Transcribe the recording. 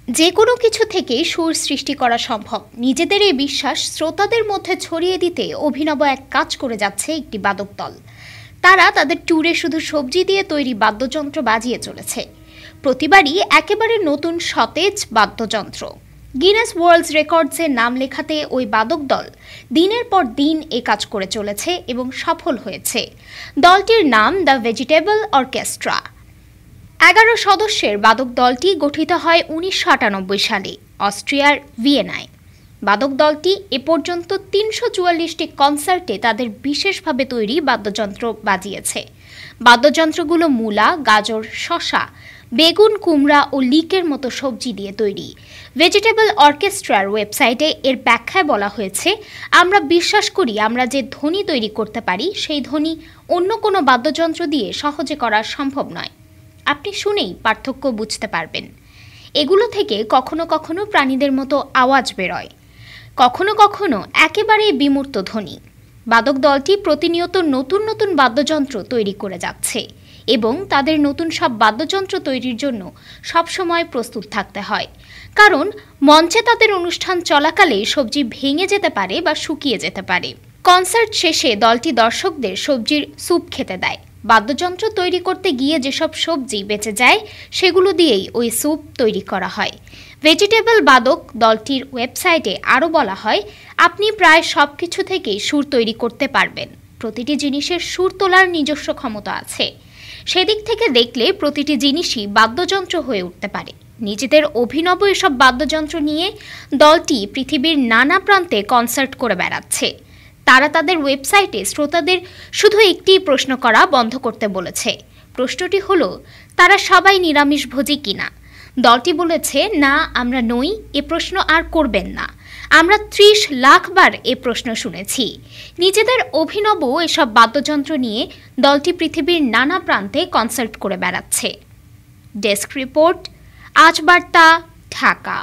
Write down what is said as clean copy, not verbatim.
যে কোনো কিছু থেকে সুর সৃষ্টি করা সম্ভব, নিজেদের এই বিশ্বাস শ্রোতাদের মধ্যে ছড়িয়ে দিতে অভিনব এক কাজ করে যাচ্ছে একটি বাদক দল। তারা তাদের ট্যুরে শুধু সবজি দিয়ে তৈরি বাদ্যযন্ত্র বাজিয়ে চলেছে, প্রতিবারই একেবারে নতুন সতেজ বাদ্যযন্ত্র। গিনেস ওয়ার্ল্ড রেকর্ডসে নাম লেখাতে ওই বাদক দল দিনের পর দিন এ কাজ করে চলেছে এবং সফল হয়েছে। দলটির নাম দ্য ভেজিটেবল অর্কেস্ট্রা। 11 সদস্যের বাদক দলটি গঠিত হয় 1998 সালে অস্ট্রিয়ার ভিয়েনায়। বাদক দলটি এ পর্যন্ত 344টি কনসার্টে তাদের বিশেষভাবে তৈরি বাদ্যযন্ত্র বাজিয়েছে। বাদ্যযন্ত্রগুলো মূলা, গাজর, শসা, বেগুন, কুমড়া ও লিকের মতো সবজি দিয়ে তৈরি। ভেজিটেবল অর্কেস্ট্রার ওয়েবসাইটে এর ব্যাখ্যায় বলা হয়েছে, আমরা বিশ্বাস করি আমরা যে ধ্বনি তৈরি করতে পারি সেই ধ্বনি অন্য কোনো বাদ্যযন্ত্র দিয়ে সহজে করা সম্ভব নয়। আপনি শুনেই পার্থক্য বুঝতে পারবেন। এগুলো থেকে কখনো কখনো প্রাণীদের মতো আওয়াজ বেরোয়, কখনো কখনো একেবারেই বিমূর্ত ধ্বনি। বাদক দলটি প্রতিনিয়ত নতুন নতুন বাদ্যযন্ত্র তৈরি করে যাচ্ছে এবং তাদের নতুন সব বাদ্যযন্ত্র তৈরির জন্য সবসময় প্রস্তুত থাকতে হয়, কারণ মঞ্চে তাদের অনুষ্ঠান চলাকালে সবজি ভেঙে যেতে পারে বা শুকিয়ে যেতে পারে। কনসার্ট শেষে দলটি দর্শকদের সবজির স্যুপ খেতে দেয়। বাদ্যযন্ত্র তৈরি করতে গিয়ে যেসব সবজি বেঁচে যায় সেগুলো দিয়েই ওই স্যুপ তৈরি করা হয়। ভেজিটেবল বাদক দলটির ওয়েবসাইটে আরও বলা হয়, আপনি প্রায় সব কিছু থেকেই সুর তৈরি করতে পারবেন। প্রতিটি জিনিসের সুর তোলার নিজস্ব ক্ষমতা আছে। সেদিক থেকে দেখলে প্রতিটি জিনিসই বাদ্যযন্ত্র হয়ে উঠতে পারে। নিজেদের অভিনব এসব বাদ্যযন্ত্র নিয়ে দলটি পৃথিবীর নানা প্রান্তে কনসার্ট করে বেড়াচ্ছে। তারা তাদের ওয়েবসাইটে শ্রোতাদের শুধু একটি প্রশ্ন করা বন্ধ করতে বলেছে। প্রশ্নটি হলো, তারা সবাই নিরামিষভোজী কিনা। দলটি বলেছে, না আমরা নই, এ প্রশ্ন আর করবেন না। আমরা 30 লাখ বার এ প্রশ্ন শুনেছি। নিজেদের অভিনব এসব বাদ্যযন্ত্র নিয়ে দলটি পৃথিবীর নানা প্রান্তে কনসার্ট করে বেড়াচ্ছে। ডেস্ক রিপোর্ট, আজ বার্তা, ঢাকা।